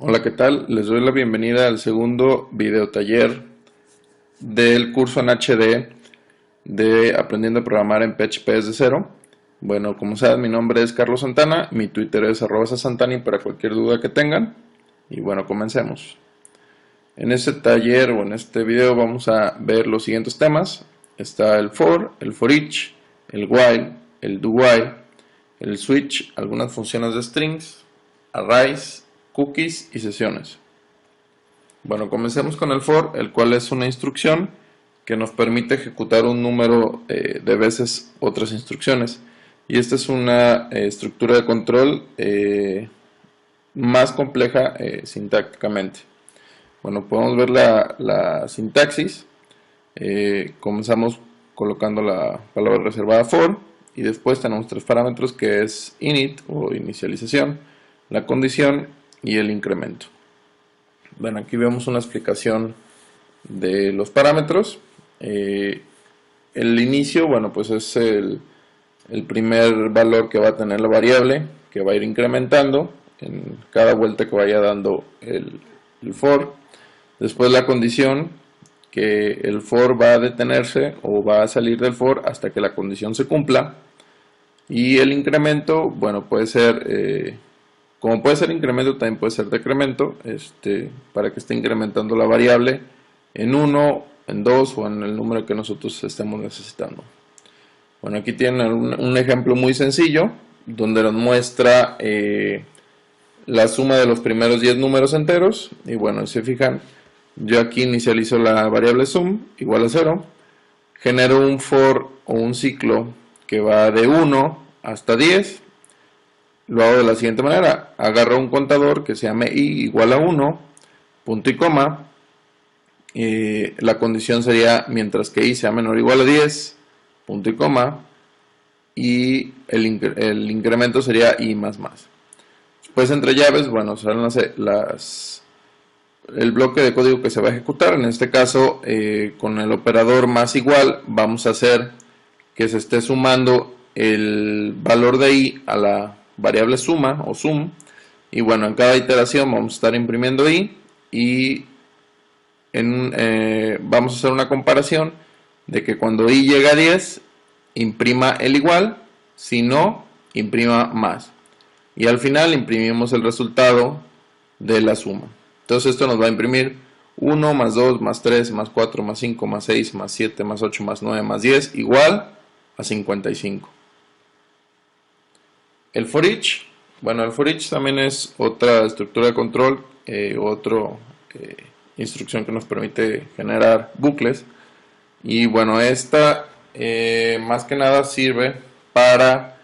Hola, ¿qué tal? Les doy la bienvenida al segundo video taller del curso en HD de Aprendiendo a Programar en PHP desde cero. Bueno, como saben, mi nombre es Carlos Santana, mi Twitter es @santani para cualquier duda que tengan. Y bueno, comencemos. En este taller o en este video vamos a ver los siguientes temas. Está el for each, el while, el do while, el switch, algunas funciones de strings, arrays, cookies y sesiones. Bueno, comencemos con el for, el cual es una instrucción que nos permite ejecutar un número de veces otras instrucciones. Y esta es una estructura de control más compleja sintácticamente. Bueno, podemos ver la sintaxis. Comenzamos colocando la palabra reservada for y después tenemos tres parámetros que es init o inicialización, la condición y el incremento. Bueno, aquí vemos una explicación de los parámetros. El inicio, bueno, pues es el primer valor que va a tener la variable, que va a ir incrementando en cada vuelta que vaya dando el for. Después la condición, que el for va a detenerse o va a salir del for hasta que la condición se cumpla. Y el incremento, bueno, puede ser, como puede ser incremento, también puede ser decremento, para que esté incrementando la variable en 1, en 2 o en el número que nosotros estemos necesitando. Bueno, aquí tienen un ejemplo muy sencillo, donde nos muestra la suma de los primeros 10 números enteros. Y bueno, si se fijan, yo aquí inicializo la variable sum igual a 0, genero un for o un ciclo que va de 1 hasta 10, lo hago de la siguiente manera: agarro un contador que se llame i igual a 1, punto y coma, la condición sería mientras que i sea menor o igual a 10, punto y coma, y el incremento sería i más más. Después entre llaves, bueno, serán el bloque de código que se va a ejecutar. En este caso, con el operador más igual, vamos a hacer que se esté sumando el valor de i a la variable suma o sum. Y bueno, en cada iteración vamos a estar imprimiendo i y vamos a hacer una comparación de que cuando i llega a 10, imprima el igual, si no, imprima más. Y al final imprimimos el resultado de la suma. Entonces esto nos va a imprimir 1 más 2 más 3 más 4 más 5 más 6 más 7 más 8 más 9 más 10 igual a 55. El for each, bueno, el for each también es otra estructura de control, otra instrucción que nos permite generar bucles. Y bueno, esta más que nada sirve para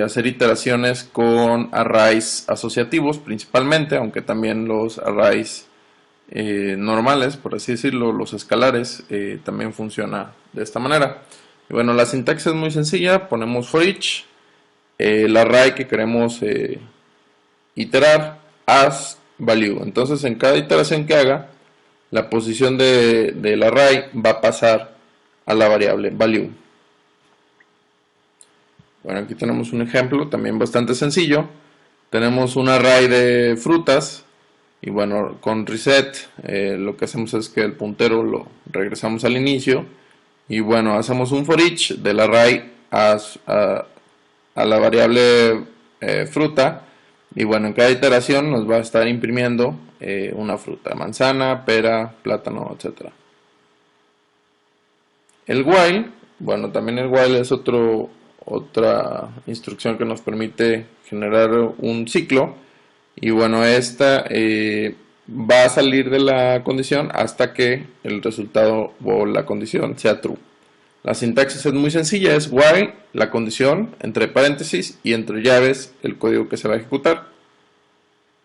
hacer iteraciones con arrays asociativos principalmente, aunque también los arrays normales, por así decirlo, los escalares, también funciona de esta manera. Y bueno, la sintaxis es muy sencilla: ponemos for each, el array que queremos iterar, as value. Entonces en cada iteración que haga, la posición del array va a pasar a la variable value. Bueno, aquí tenemos un ejemplo también bastante sencillo. Tenemos un array de frutas y bueno, con reset lo que hacemos es que el puntero lo regresamos al inicio y bueno, hacemos un for each del array a la variable fruta. Y bueno, en cada iteración nos va a estar imprimiendo una fruta: manzana, pera, plátano, etc. El while, bueno, también el while es otra instrucción que nos permite generar un ciclo. Y bueno, esta va a salir de la condición hasta que el resultado o la condición sea true. La sintaxis es muy sencilla: es while, la condición, entre paréntesis y entre llaves el código que se va a ejecutar.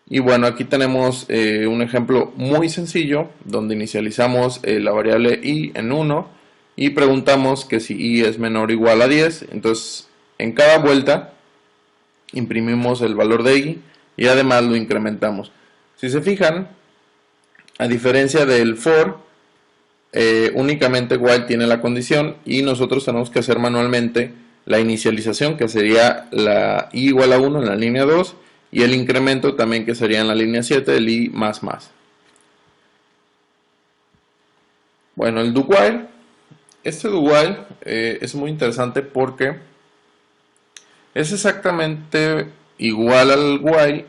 Y bueno, aquí tenemos un ejemplo muy sencillo donde inicializamos la variable i en 1 y preguntamos que si i es menor o igual a 10. Entonces en cada vuelta imprimimos el valor de i y además lo incrementamos. Si se fijan, a diferencia del for, únicamente while tiene la condición y nosotros tenemos que hacer manualmente la inicialización, que sería la i igual a 1 en la línea 2 y el incremento también, que sería en la línea 7, el i más más. Bueno, el do while, este do while es muy interesante porque es exactamente igual al while,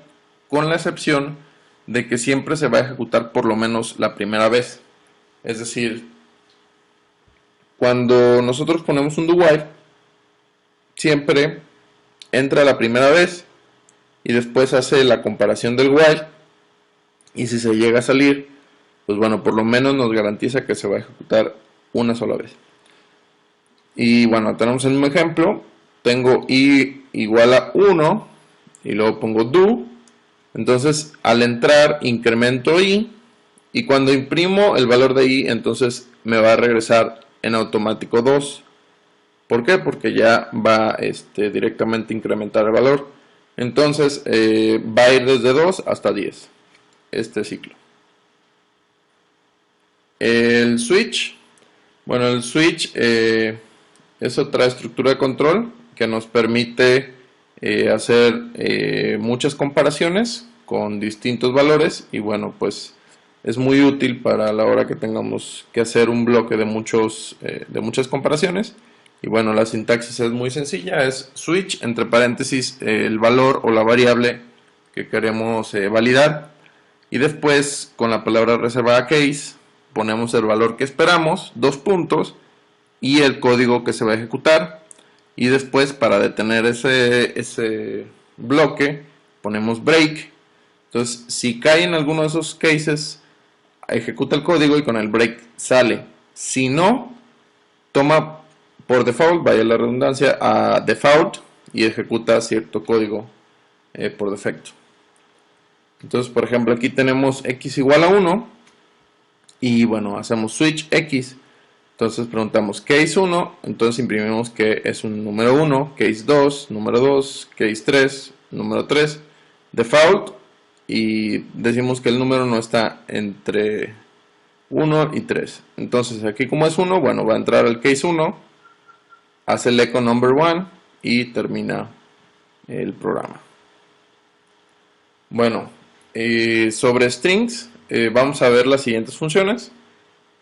con la excepción de que siempre se va a ejecutar por lo menos la primera vez. Es decir, cuando nosotros ponemos un do while, siempre entra la primera vez y después hace la comparación del while, y si se llega a salir, pues bueno, por lo menos nos garantiza que se va a ejecutar una sola vez. Y bueno, tenemos el mismo ejemplo. Tengo i igual a 1 y luego pongo do. Entonces al entrar incremento i, y cuando imprimo el valor de i, entonces me va a regresar en automático 2. ¿Por qué? Porque ya va directamente a incrementar el valor. Entonces va a ir desde 2 hasta 10 este ciclo. El switch, bueno, el switch es otra estructura de control que nos permite hacer muchas comparaciones con distintos valores, y bueno, pues es muy útil para la hora que tengamos que hacer un bloque de muchas comparaciones. Y bueno, la sintaxis es muy sencilla, es switch, entre paréntesis, el valor o la variable que queremos validar, y después con la palabra reservada case ponemos el valor que esperamos, dos puntos, y el código que se va a ejecutar, y después para detener ese bloque ponemos break. Entonces si cae en alguno de esos cases, ejecuta el código y con el break sale. Si no, toma por default, vaya la redundancia, a default y ejecuta cierto código por defecto. Entonces, por ejemplo, aquí tenemos x igual a 1 y bueno, hacemos switch x. Entonces preguntamos case 1, entonces imprimimos que es un número 1, case 2, número 2, case 3, número 3, default, y decimos que el número no está entre 1 y 3. Entonces aquí, como es 1, bueno, va a entrar el case 1, hace el echo number 1 y termina el programa. Bueno, sobre strings vamos a ver las siguientes funciones.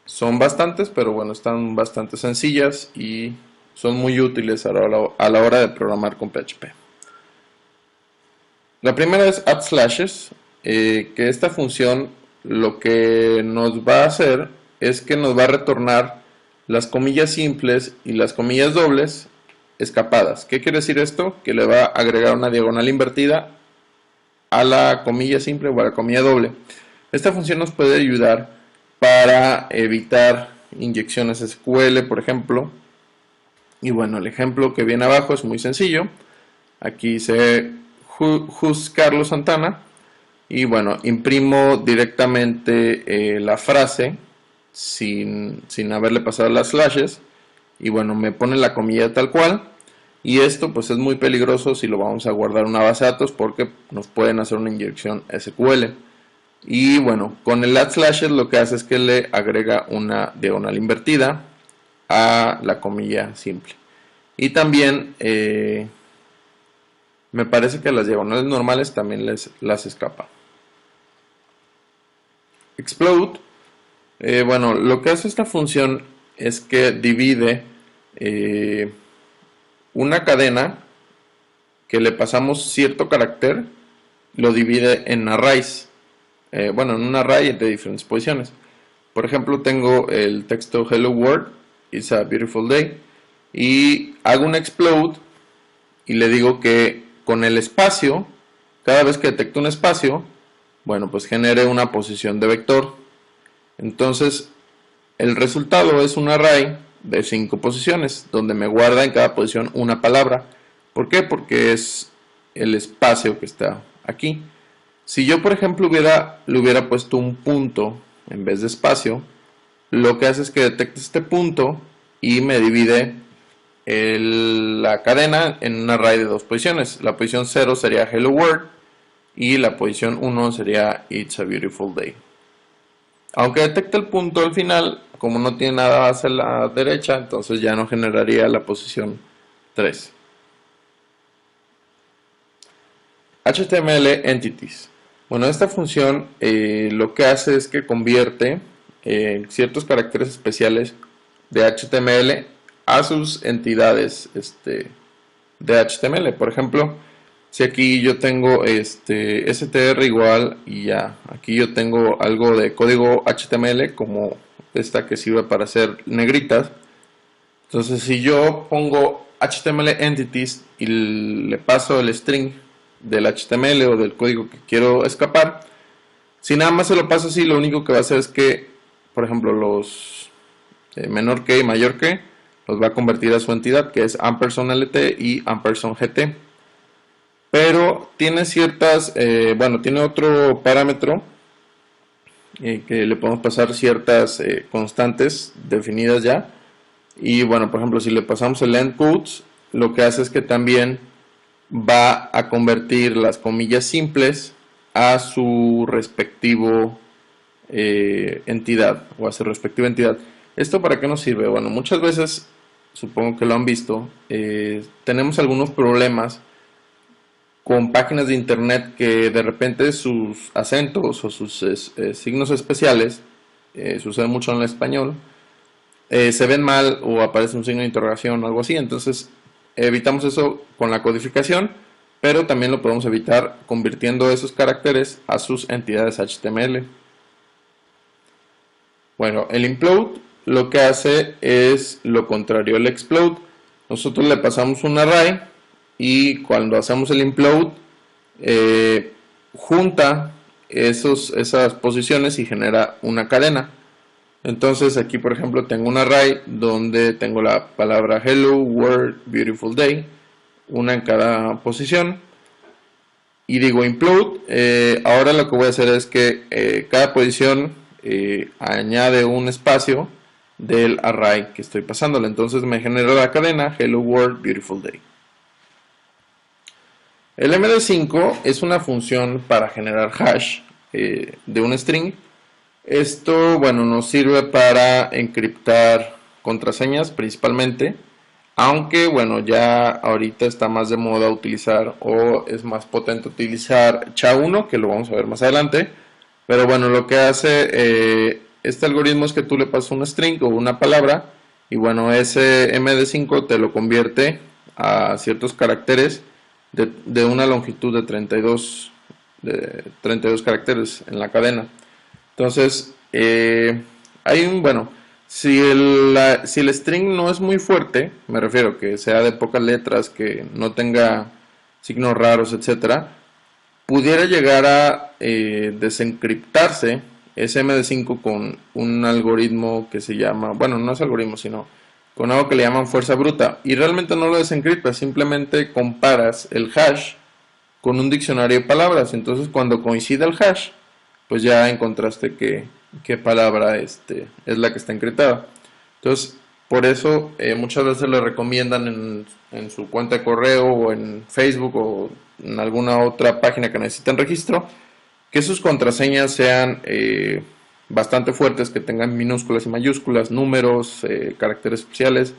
Son bastantes, pero bueno, están bastante sencillas y son muy útiles a la hora de programar con PHP. La primera es add slashes, que esta función lo que nos va a hacer es que nos va a retornar las comillas simples y las comillas dobles escapadas. ¿Qué quiere decir esto? Que le va a agregar una diagonal invertida a la comilla simple o a la comilla doble. Esta función nos puede ayudar para evitar inyecciones SQL, por ejemplo. Y bueno, el ejemplo que viene abajo es muy sencillo. Aquí dice who's Carlos Santana, y bueno, imprimo directamente la frase sin haberle pasado las slashes, y bueno, me pone la comilla tal cual. Y esto pues es muy peligroso si lo vamos a guardar en una base de datos, porque nos pueden hacer una inyección SQL. Y bueno, con el add slashes lo que hace es que le agrega una diagonal invertida a la comilla simple. Y también me parece que a las diagonales normales también las escapa. Explode, bueno, lo que hace esta función es que divide una cadena que le pasamos cierto carácter, lo divide en arrays. Bueno, en un array de diferentes posiciones. Por ejemplo, tengo el texto hello world, it's a beautiful day, y hago un explode y le digo que con el espacio, cada vez que detecto un espacio, bueno, pues genere una posición de vector. Entonces el resultado es un array de 5 posiciones, donde me guarda en cada posición una palabra. ¿Por qué? Porque es el espacio que está aquí. Si yo, por ejemplo, le hubiera puesto un punto en vez de espacio, lo que hace es que detecte este punto y me divide la cadena en un array de 2 posiciones. La posición 0 sería hello world y la posición 1 sería it's a beautiful day. Aunque detecte el punto al final, como no tiene nada hacia la derecha, entonces ya no generaría la posición 3. HTML Entities. Bueno, esta función lo que hace es que convierte ciertos caracteres especiales de HTML a sus entidades de HTML. Por ejemplo, si aquí yo tengo str igual y ya, aquí yo tengo algo de código HTML como esta que sirve para hacer negritas. Entonces si yo pongo HTML entities y le paso el string del HTML o del código que quiero escapar, si nada más se lo paso así, lo único que va a hacer es que, por ejemplo, los menor que y mayor que los va a convertir a su entidad, que es &lt y &gt. Pero tiene ciertas, tiene otro parámetro que le podemos pasar ciertas constantes definidas ya. Y bueno, por ejemplo, si le pasamos el endquotes, lo que hace es que también va a convertir las comillas simples a su respectivo entidad o a su respectiva entidad. ¿Esto para qué nos sirve? Bueno, muchas veces, supongo que lo han visto, tenemos algunos problemas con páginas de internet que de repente sus acentos o sus signos especiales, sucede mucho en el español, se ven mal o aparece un signo de interrogación o algo así. Entonces evitamos eso con la codificación, pero también lo podemos evitar convirtiendo esos caracteres a sus entidades HTML. Bueno, el implode lo que hace es lo contrario al explode. Nosotros le pasamos un array y cuando hacemos el implode junta esas posiciones y genera una cadena. Entonces aquí por ejemplo tengo un array donde tengo la palabra hello world beautiful day, una en cada posición, y digo implode. Ahora lo que voy a hacer es que cada posición añade un espacio del array que estoy pasándole. Entonces me genera la cadena hello world beautiful day. El md5 es una función para generar hash de un string. Esto, bueno, nos sirve para encriptar contraseñas principalmente, aunque, bueno, ya ahorita está más de moda utilizar, o es más potente utilizar SHA-1, que lo vamos a ver más adelante. Pero bueno, lo que hace este algoritmo es que tú le pasas un string o una palabra, y bueno, ese md5 te lo convierte a ciertos caracteres de una longitud de 32 caracteres en la cadena. Entonces, si el string no es muy fuerte, me refiero que sea de pocas letras, que no tenga signos raros, etcétera, pudiera llegar a desencriptarse ese MD5 con un algoritmo que se llama, bueno, no es algoritmo, sino con algo que le llaman fuerza bruta, y realmente no lo desencriptas, simplemente comparas el hash con un diccionario de palabras. Entonces cuando coincide el hash, pues ya encontraste qué palabra es la que está encriptada. Entonces, por eso muchas veces le recomiendan en su cuenta de correo o en Facebook o en alguna otra página que necesiten registro, que sus contraseñas sean bastante fuertes, que tengan minúsculas y mayúsculas, números, caracteres especiales,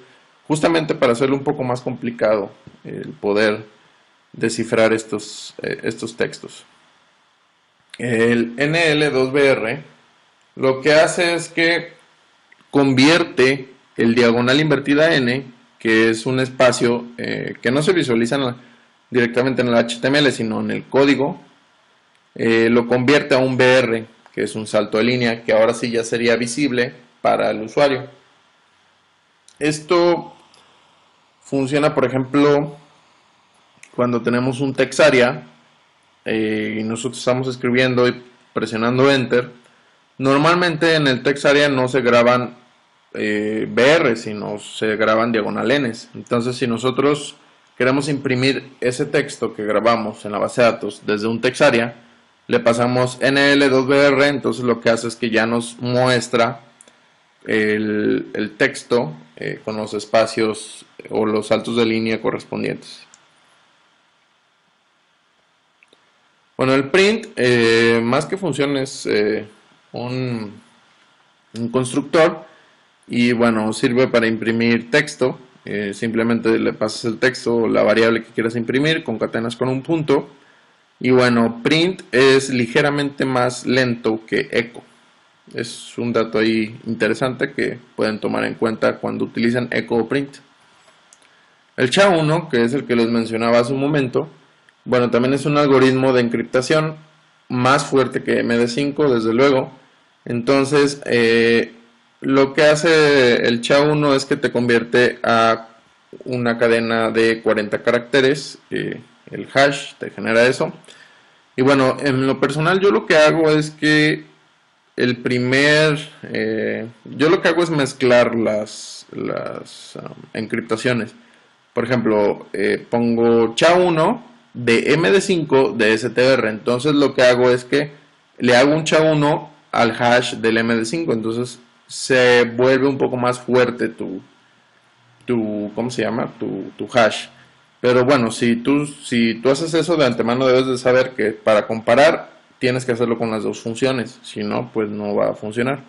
justamente para hacerlo un poco más complicado el poder descifrar estos textos. El NL2BR lo que hace es que convierte el diagonal invertida n, que es un espacio que no se visualiza directamente en el HTML, sino en el código, lo convierte a un BR, que es un salto de línea, que ahora sí ya sería visible para el usuario. Esto funciona, por ejemplo, cuando tenemos un text area y nosotros estamos escribiendo y presionando enter. Normalmente en el text area no se graban BR, sino se graban diagonal Ns. Entonces, si nosotros queremos imprimir ese texto que grabamos en la base de datos desde un text area, le pasamos NL2BR, entonces lo que hace es que ya nos muestra el texto con los espacios o los saltos de línea correspondientes. Bueno, el print, más que función, es un constructor, y bueno, sirve para imprimir texto. Simplemente le pasas el texto o la variable que quieras imprimir, concatenas con un punto, Y bueno, print es ligeramente más lento que echo. Es un dato ahí interesante que pueden tomar en cuenta cuando utilizan echo o print. El SHA-1, que es el que les mencionaba hace un momento, bueno, también es un algoritmo de encriptación más fuerte que MD5, desde luego. Entonces, lo que hace el SHA-1 es que te convierte a una cadena de 40 caracteres, el hash te genera eso. Y bueno, en lo personal yo lo que hago es que yo lo que hago es mezclar las encriptaciones. Por ejemplo, pongo SHA-1 de MD5 de STR. Entonces lo que hago es que le hago un SHA-1 al hash del MD5. Entonces se vuelve un poco más fuerte ¿cómo se llama? Tu hash. Pero bueno, si tú haces eso de antemano, debes de saber que para comparar tienes que hacerlo con las dos funciones. Si no, pues no va a funcionar.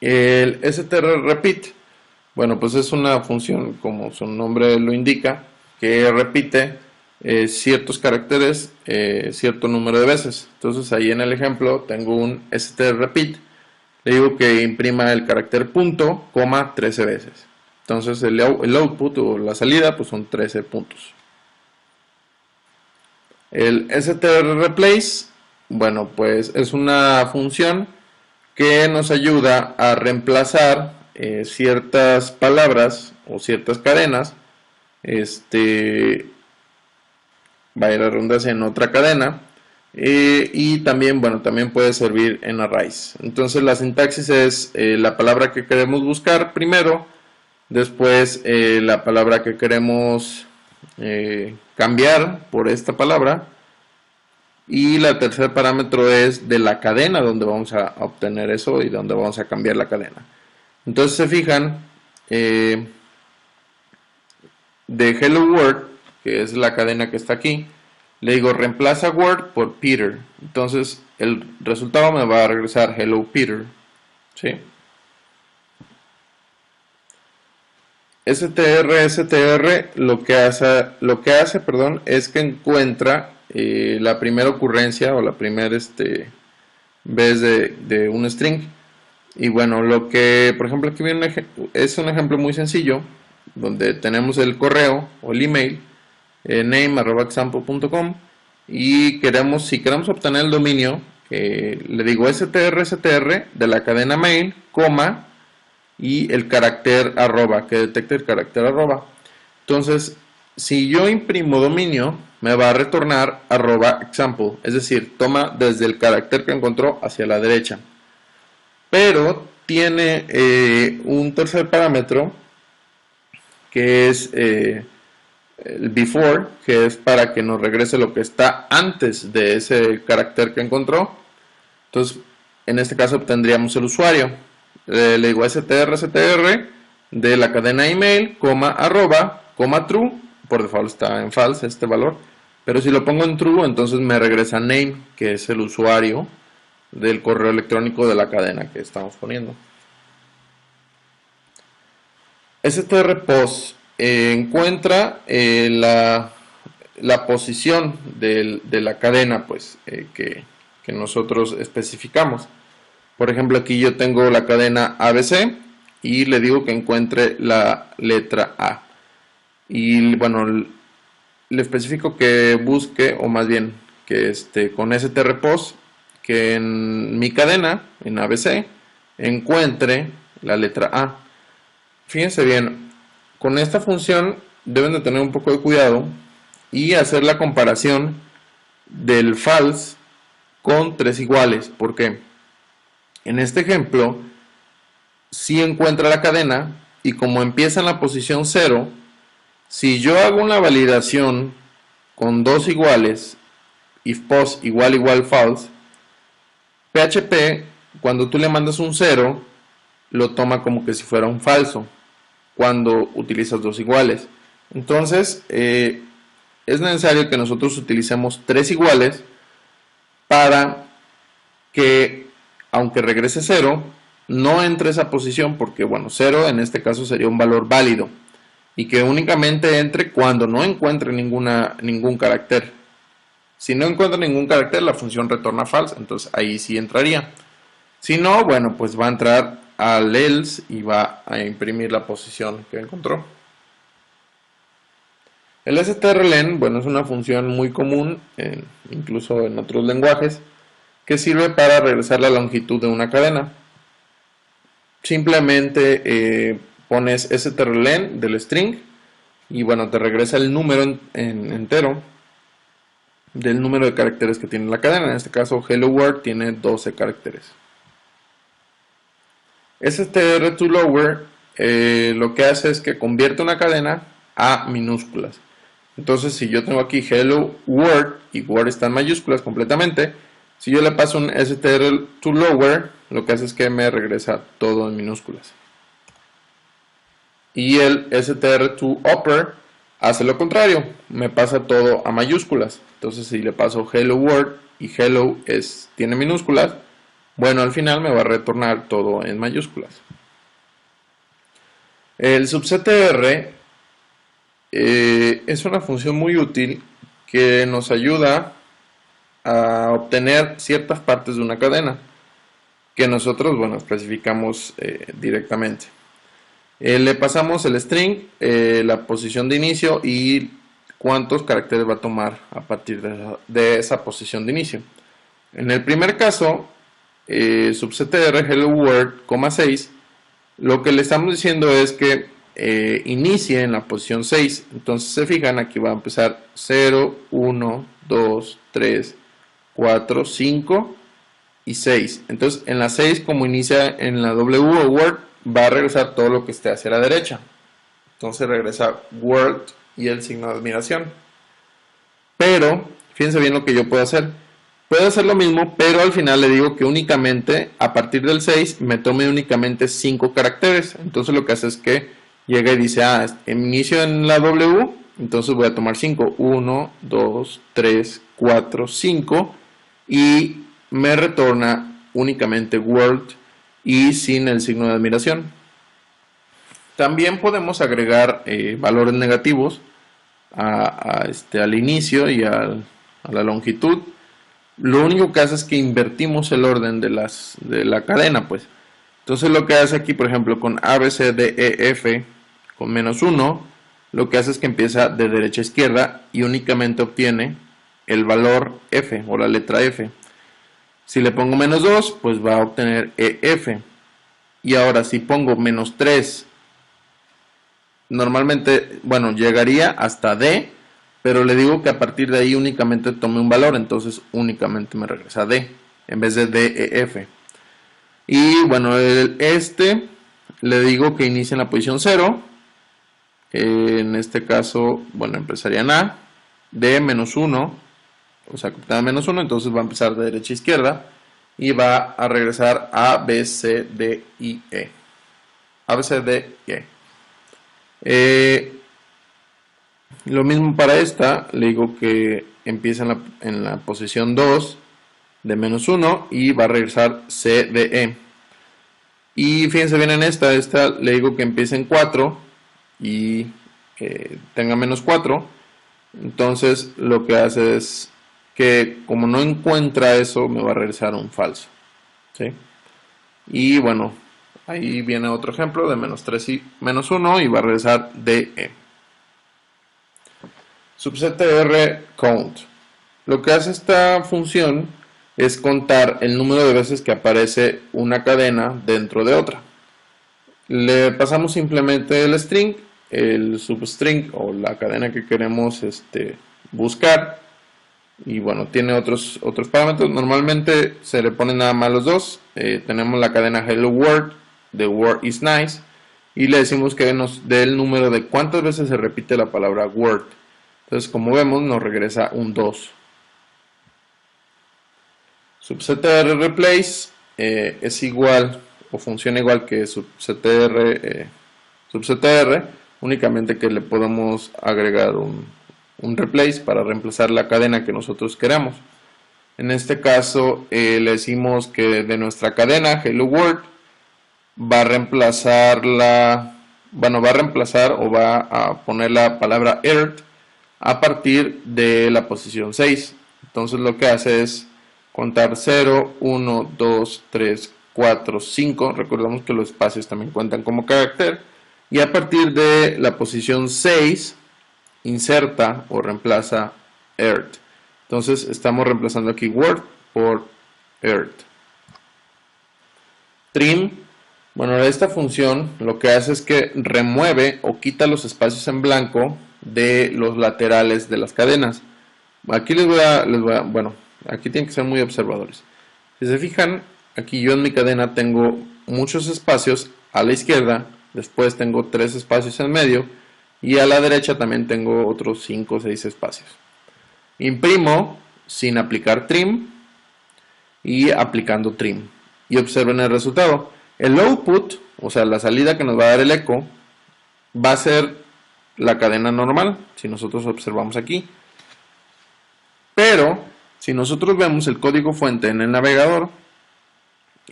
El str repeat, bueno, pues es una función, como su nombre lo indica, que repite ciertos caracteres cierto número de veces. Entonces ahí en el ejemplo tengo un str repeat, le digo que imprima el carácter punto, coma 13 veces. Entonces el output o la salida pues son 13 puntos. El str replace, bueno, pues es una función que nos ayuda a reemplazar ciertas palabras o ciertas cadenas, vaya la redundancia, en otra cadena, y también, bueno, también puede servir en arrays. Entonces la sintaxis es la palabra que queremos buscar primero, después la palabra que queremos cambiar por esta palabra, y la tercer parámetro es de la cadena donde vamos a obtener eso y donde vamos a cambiar la cadena. Entonces se fijan, de Hello World, que es la cadena que está aquí, le digo reemplaza Word por Peter. Entonces el resultado me va a regresar Hello Peter. ¿Sí? str lo que hace, perdón, es que encuentra la primera ocurrencia o la primera vez de un string. Y bueno, por ejemplo, aquí viene es un ejemplo muy sencillo donde tenemos el correo o el email name@example.com y si queremos obtener el dominio, le digo str de la cadena mail, coma, y el carácter arroba, que detecte el carácter arroba. Entonces, si yo imprimo dominio, me va a retornar @example, es decir, toma desde el carácter que encontró hacia la derecha. Pero tiene un tercer parámetro que es el before, que es para que nos regrese lo que está antes de ese carácter que encontró. Entonces, en este caso obtendríamos el usuario. Le digo str de la cadena email, coma, arroba, coma, true. Por default está en false este valor, pero si lo pongo en true, entonces me regresa name, que es el usuario del correo electrónico de la cadena que estamos poniendo. strpost encuentra la posición de la cadena, pues, que nosotros especificamos. Por ejemplo, aquí yo tengo la cadena ABC y le digo que encuentre la letra A. Y bueno, le especifico que busque, o más bien, que con strpost, que en mi cadena, en ABC, encuentre la letra A. Fíjense bien, con esta función deben de tener un poco de cuidado y hacer la comparación del false con 3 iguales. ¿Por qué? En este ejemplo, si encuentra la cadena y como empieza en la posición 0, si yo hago una validación con 2 iguales, if post igual igual false, PHP cuando tú le mandas un 0 lo toma como que si fuera un falso cuando utilizas 2 iguales. Entonces es necesario que nosotros utilicemos 3 iguales para que, aunque regrese 0, no entre esa posición, porque bueno, 0 en este caso sería un valor válido, y que únicamente entre cuando no encuentre ningún carácter. Si no encuentra ningún carácter, la función retorna false, entonces ahí sí entraría. Si no, bueno, pues va a entrar al else y va a imprimir la posición que encontró. El strlen, bueno, es una función muy común, incluso en otros lenguajes, que sirve para regresar la longitud de una cadena. Simplemente pones strlen del string y bueno, te regresa el número entero del número de caracteres que tiene la cadena. En este caso, hello world tiene 12 caracteres. str2lower lo que hace es que convierte una cadena a minúsculas. Entonces, si yo tengo aquí hello world y word está en mayúsculas completamente, si yo le paso un str2lower, lo que hace es que me regresa todo en minúsculas. Y el str2upper hace lo contrario, me pasa todo a mayúsculas. Entonces, si le paso hello world y hello tiene minúsculas, bueno, al final me va a retornar todo en mayúsculas. El subctr es una función muy útil que nos ayuda a obtener ciertas partes de una cadena que nosotros, bueno, especificamos directamente. Le pasamos el string, la posición de inicio y cuántos caracteres va a tomar a partir de esa posición de inicio. En el primer caso, subctr hello world, 6, lo que le estamos diciendo es que inicie en la posición 6. Entonces se fijan, aquí va a empezar 0, 1, 2, 3, 4, 5 y 6. Entonces en la 6, como inicia en la W o Word, va a regresar todo lo que esté hacia la derecha. Entonces regresa Word y el signo de admiración. Pero, fíjense bien lo que yo puedo hacer. Puedo hacer lo mismo, pero al final le digo que únicamente, a partir del 6, me tome únicamente 5 caracteres. Entonces lo que hace es que llega y dice, inicio en la W, entonces voy a tomar 5. 1, 2, 3, 4, 5. Y me retorna únicamente Word y sin el signo de admiración. También podemos agregar valores negativos al inicio y a la longitud. Lo único que hace es que invertimos el orden de la cadena, pues. Entonces lo que hace aquí, por ejemplo, con A, B, C, D, E, F, con -1, lo que hace es que empieza de derecha a izquierda y únicamente obtiene el valor F o la letra F. Si le pongo -2, pues va a obtener EF. Y ahora si pongo -3, normalmente, bueno, llegaría hasta D, pero le digo que a partir de ahí únicamente tome un valor, entonces únicamente me regresa D, en vez de DEF. Y bueno, le digo que inicie en la posición 0, en este caso, bueno, empezaría en A, D -1, o sea, -1, entonces va a empezar de derecha a izquierda, y va a regresar a B, C, D, I, E. A, B, C, D, I, E. Lo mismo para esta, le digo que empieza en la posición 2 de -1 y va a regresar C, D, E. Y fíjense bien en esta le digo que empiece en 4 y tenga -4. Entonces lo que hace es que como no encuentra eso, me va a regresar un falso, ¿sí? Y bueno, ahí viene otro ejemplo de -3 y -1 y va a regresar DE. Subctr count. Lo que hace esta función es contar el número de veces que aparece una cadena dentro de otra. Le pasamos simplemente el string, el substring o la cadena que queremos buscar. Y bueno, tiene otros parámetros. Normalmente se le ponen nada más los dos. Tenemos la cadena hello world, the word is nice, y le decimos que nos dé el número de cuántas veces se repite la palabra word. Entonces, como vemos, nos regresa un 2. Subctr replace es igual o funciona igual que subctr, únicamente que le podemos agregar un replace para reemplazar la cadena que nosotros queramos. En este caso le decimos que de nuestra cadena hello world va a reemplazar o va a poner la palabra earth a partir de la posición 6. Entonces lo que hace es contar 0, 1, 2, 3, 4, 5. Recordemos que los espacios también cuentan como carácter. Y a partir de la posición 6, inserta o reemplaza earth. Entonces estamos reemplazando aquí word por earth. Trim. Bueno, esta función lo que hace es que remueve o quita los espacios en blanco de los laterales de las cadenas. Aquí bueno, aquí tienen que ser muy observadores. Si se fijan, aquí yo en mi cadena tengo muchos espacios a la izquierda, después tengo 3 espacios en medio y a la derecha también tengo otros 5 o 6 espacios. Imprimo sin aplicar trim y aplicando trim. Y observen el resultado. El output, o sea, la salida que nos va a dar el eco, va a ser la cadena normal, si nosotros observamos aquí. Pero, si nosotros vemos el código fuente en el navegador,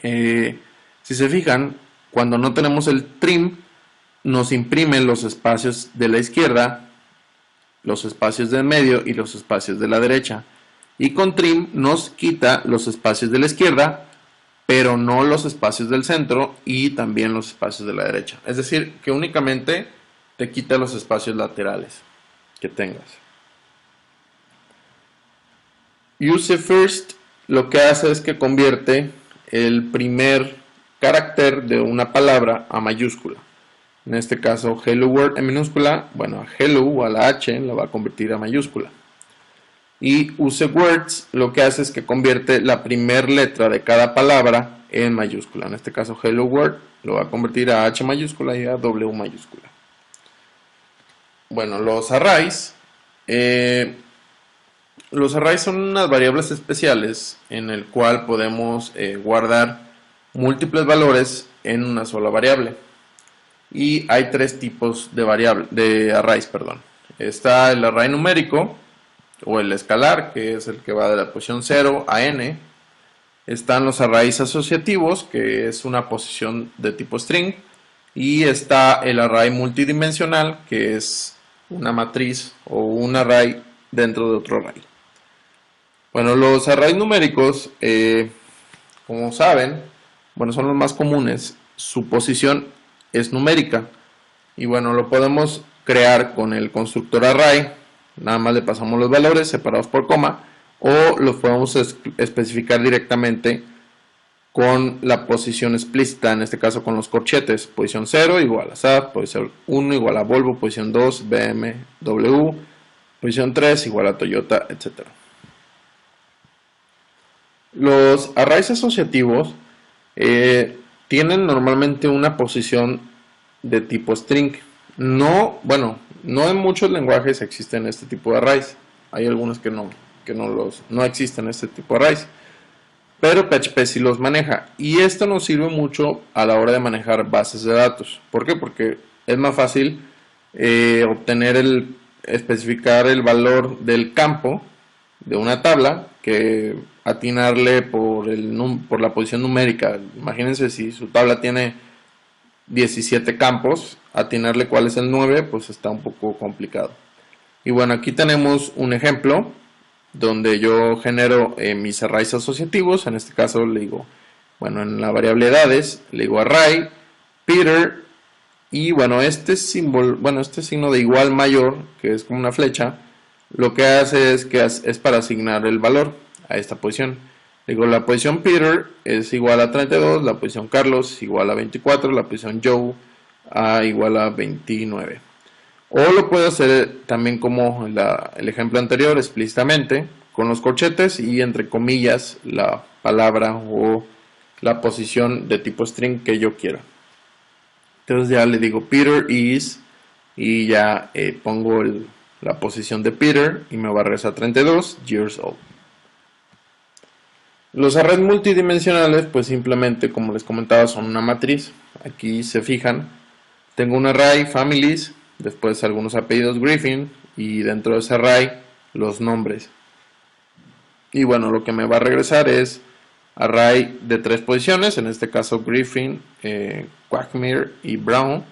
si se fijan, cuando no tenemos el trim, nos imprime los espacios de la izquierda, los espacios del medio y los espacios de la derecha. Y con trim nos quita los espacios de la izquierda, pero no los espacios del centro y también los espacios de la derecha. Es decir, que únicamente te quita los espacios laterales que tengas. Use first lo que hace es que convierte el primer carácter de una palabra a mayúscula. En este caso, hello world en minúscula, bueno, a hello o a la H la va a convertir a mayúscula. Y use words lo que hace es que convierte la primera letra de cada palabra en mayúscula. En este caso, hello world lo va a convertir a H mayúscula y a W mayúscula. Bueno, los arrays. Los arrays son unas variables especiales en el cual podemos guardar múltiples valores en una sola variable. Y hay 3 tipos de arrays, perdón. Está el array numérico o el escalar, que es el que va de la posición 0 a n. Están los arrays asociativos, que es una posición de tipo string. Y está el array multidimensional, que es una matriz o un array dentro de otro array. Bueno, los arrays numéricos, como saben, bueno, son los más comunes. Su posición es numérica. Y bueno, lo podemos crear con el constructor array. Nada más le pasamos los valores separados por coma. O los podemos especificar directamente con la posición explícita, en este caso con los corchetes. Posición 0 igual a Saab, posición 1 igual a Volvo, posición 2 BMW, posición 3 igual a Toyota, etc. Los arrays asociativos tienen normalmente una posición de tipo string. No en muchos lenguajes existen este tipo de arrays. Hay algunos que no existen este tipo de arrays. Pero PHP sí los maneja. Y esto nos sirve mucho a la hora de manejar bases de datos. ¿Por qué? Porque es más fácil especificar el valor del campo de una tabla que atinarle por la posición numérica. Imagínense si su tabla tiene 17 campos, atinarle cuál es el 9, pues está un poco complicado. Y bueno, aquí tenemos un ejemplo donde yo genero mis arrays asociativos. En este caso le digo, bueno, en la variable edades le digo array, Peter, y bueno, este signo de igual mayor, que es como una flecha, lo que hace es que es para asignar el valor a esta posición. Digo, la posición Peter es igual a 32, la posición Carlos es igual a 24, la posición Joe igual a 29. O lo puedo hacer también como el ejemplo anterior, explícitamente, con los corchetes y entre comillas la palabra o la posición de tipo string que yo quiera. Entonces ya le digo Peter is y ya pongo la posición de Peter y me va a regresar 32 years old. Los arrays multidimensionales, pues simplemente, como les comentaba, son una matriz. Aquí se fijan, tengo un array families, después algunos apellidos Griffin y dentro de ese array los nombres. Y bueno, lo que me va a regresar es array de 3 posiciones, en este caso Griffin, Quagmire y Brown.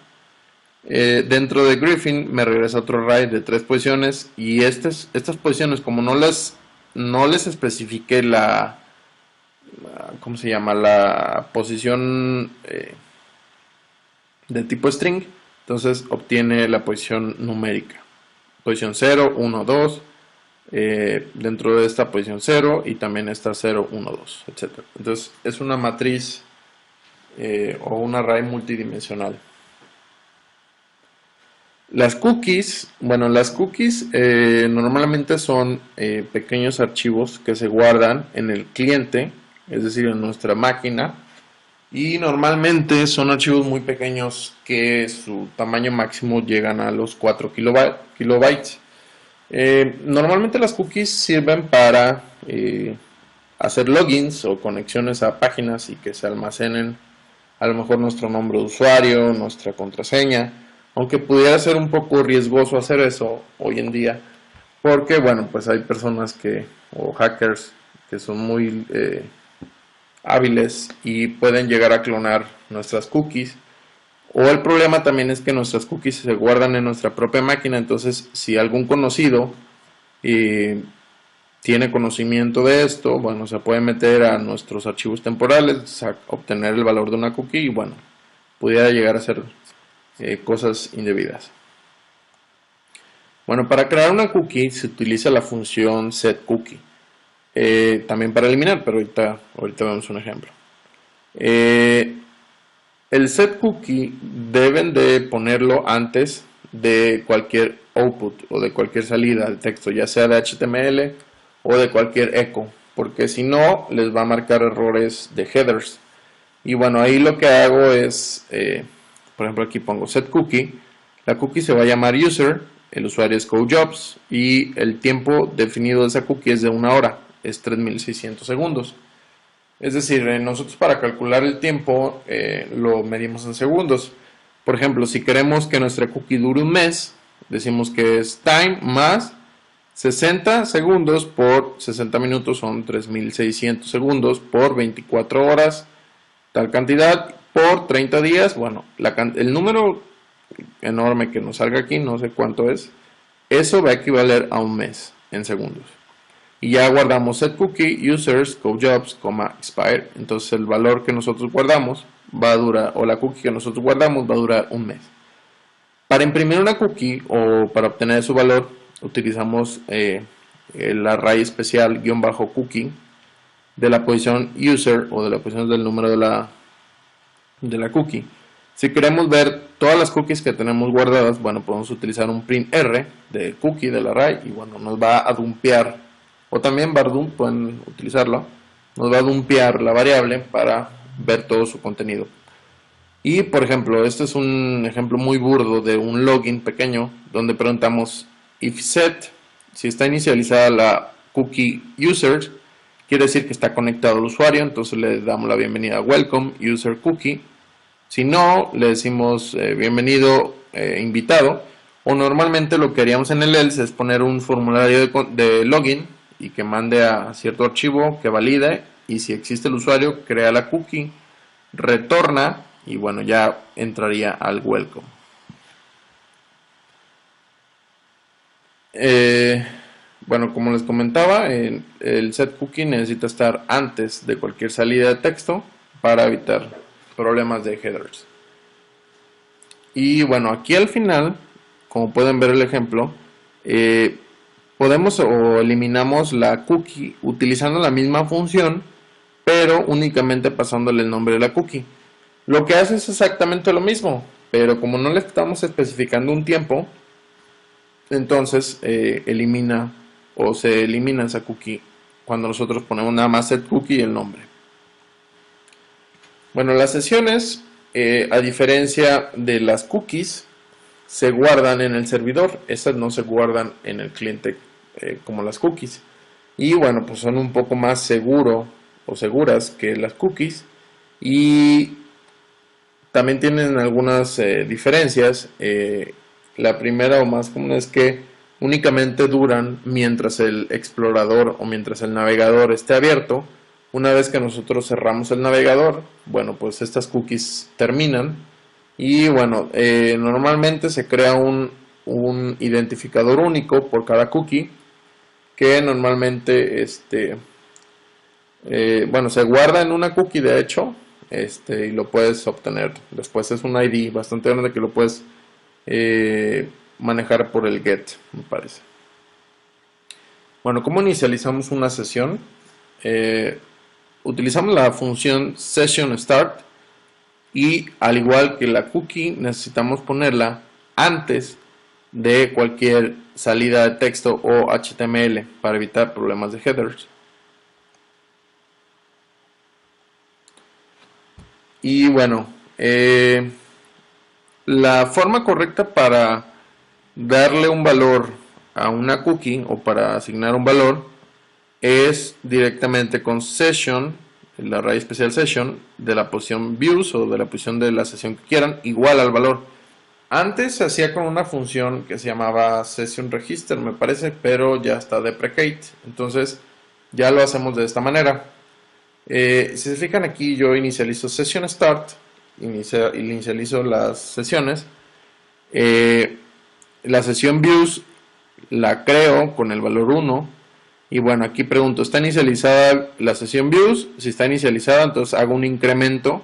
Dentro de Griffin me regresa otro array de 3 posiciones y estas posiciones, como no las no les especifique ¿cómo se llama? La posición de tipo string, entonces obtiene la posición numérica. Posición 0, 1, 2, dentro de esta posición 0 y también esta 0, 1, 2, etc. Entonces es una matriz o un array multidimensional. Las cookies, bueno, las cookies normalmente son pequeños archivos que se guardan en el cliente, es decir, en nuestra máquina, y normalmente son archivos muy pequeños que su tamaño máximo llegan a los 4 kilobytes. Normalmente las cookies sirven para hacer logins o conexiones a páginas y que se almacenen a lo mejor nuestro nombre de usuario, nuestra contraseña, aunque pudiera ser un poco riesgoso hacer eso hoy en día, porque bueno, pues hay personas o hackers que son muy hábiles y pueden llegar a clonar nuestras cookies. O el problema también es que nuestras cookies se guardan en nuestra propia máquina, entonces si algún conocido tiene conocimiento de esto, bueno, se puede meter a nuestros archivos temporales, obtener el valor de una cookie y bueno, pudiera llegar a ser cosas indebidas. Bueno, para crear una cookie se utiliza la función setCookie. También para eliminar, pero ahorita vemos un ejemplo. El setCookie deben de ponerlo antes de cualquier output o de cualquier salida de texto, ya sea de HTML o de cualquier echo, porque si no les va a marcar errores de headers. Y bueno, ahí lo que hago es, por ejemplo aquí pongo setCookie, la cookie se va a llamar user, el usuario es CoJobs y el tiempo definido de esa cookie es de 1 hora, es 3600 segundos. Es decir, nosotros para calcular el tiempo lo medimos en segundos. Por ejemplo, si queremos que nuestra cookie dure un mes, decimos que es time más 60 segundos por 60 minutos son 3600 segundos por 24 horas, tal cantidad por 30 días. Bueno, el número enorme que nos salga aquí, no sé cuánto es, eso va a equivaler a un mes en segundos. Y ya guardamos setCookie, users, CoJobs, expire. Entonces el valor que nosotros guardamos va a durar, o la cookie que nosotros guardamos va a durar un mes. Para imprimir una cookie o para obtener su valor, utilizamos el array especial --cookie de la posición user o de la posición del número de la cookie. Si queremos ver todas las cookies que tenemos guardadas, bueno, podemos utilizar un print r de cookie del array y bueno, nos va a dumpear, o también bardump pueden utilizarlo, nos va a dumpear la variable para ver todo su contenido. Y por ejemplo, este es un ejemplo muy burdo de un login pequeño donde preguntamos if set, si está inicializada la cookie user, quiere decir que está conectado al usuario, entonces le damos la bienvenida a welcome user cookie. Si no, le decimos bienvenido invitado, o normalmente lo que haríamos en el else es poner un formulario de login y que mande a cierto archivo que valide, y si existe el usuario, crea la cookie, retorna y bueno, ya entraría al welcome. Bueno, como les comentaba, el setCookie necesita estar antes de cualquier salida de texto para evitar problemas de headers. Y bueno, aquí al final, como pueden ver el ejemplo, podemos o eliminamos la cookie utilizando la misma función, pero únicamente pasándole el nombre de la cookie. Lo que hace es exactamente lo mismo, pero como no le estamos especificando un tiempo, entonces se elimina esa cookie cuando nosotros ponemos nada más setCookie y el nombre. Bueno, las sesiones, a diferencia de las cookies, se guardan en el servidor. Estas no se guardan en el cliente como las cookies. Y bueno, pues son un poco más seguras que las cookies. Y también tienen algunas diferencias. La primera o más común es que únicamente duran mientras el explorador o mientras el navegador esté abierto. Una vez que nosotros cerramos el navegador, bueno, pues estas cookies terminan. Y bueno, normalmente se crea un identificador único por cada cookie. que normalmente bueno, se guarda en una cookie de hecho, y lo puedes obtener después. Es un ID bastante grande que lo puedes manejar por el get, me parece. Bueno, ¿cómo inicializamos una sesión? Utilizamos la función session_start, y al igual que la cookie necesitamos ponerla antes de cualquier salida de texto o HTML para evitar problemas de headers. Y bueno, la forma correcta para darle un valor a una cookie o para asignar un valor es directamente con session, el array especial session, de la posición views o de la posición de la sesión que quieran, igual al valor. Antes se hacía con una función que se llamaba session register, me parece, pero ya está deprecate, entonces ya lo hacemos de esta manera. Si se fijan aquí, yo inicializo session start, inicializo las sesiones. La sesión views la creo con el valor 1. Y bueno, aquí pregunto, ¿está inicializada la sesión views? Si está inicializada, entonces hago un incremento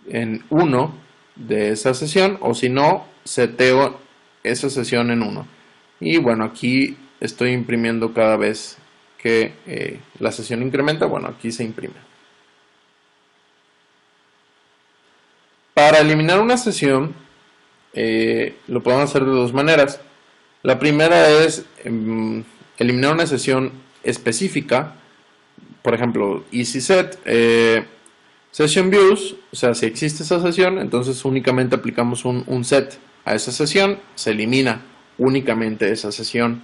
en 1 de esa sesión, o si no, seteo esa sesión en 1. Y bueno, aquí estoy imprimiendo cada vez que la sesión incrementa. Bueno, aquí se imprime. Para eliminar una sesión, lo podemos hacer de dos maneras. La primera es eliminar una sesión específica. Por ejemplo, EasySet Session Views, o sea, si existe esa sesión, entonces únicamente aplicamos un set a esa sesión, se elimina únicamente esa sesión.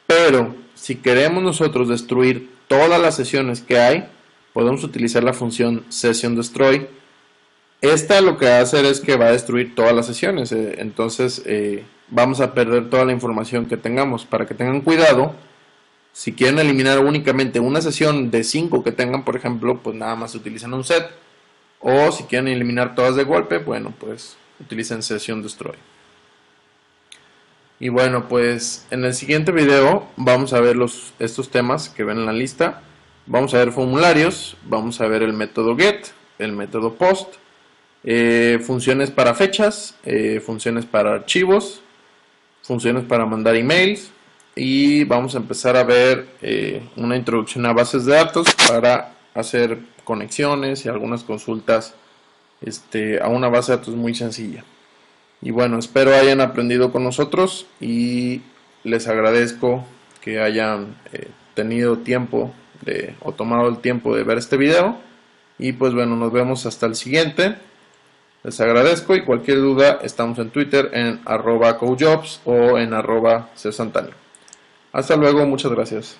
Pero si queremos nosotros destruir todas las sesiones que hay, podemos utilizar la función SessionDestroy. Esta lo que va a hacer es que va a destruir todas las sesiones, entonces vamos a perder toda la información que tengamos. Para que tengan cuidado, si quieren eliminar únicamente una sesión de 5 que tengan, por ejemplo, pues nada más utilizan un set. O si quieren eliminar todas de golpe, bueno, pues utilicen SessionDestroy. Y bueno, pues en el siguiente video vamos a ver estos temas que ven en la lista. Vamos a ver formularios, vamos a ver el método get, el método post, funciones para fechas, funciones para archivos, funciones para mandar emails, y vamos a empezar a ver una introducción a bases de datos para hacer conexiones y algunas consultas a una base de datos muy sencilla. Y bueno, espero hayan aprendido con nosotros y les agradezco que hayan tenido tiempo o tomado el tiempo de ver este video. Y pues bueno, nos vemos hasta el siguiente. Les agradezco, y cualquier duda estamos en Twitter en @cojobs o en @csantonio. Hasta luego, muchas gracias.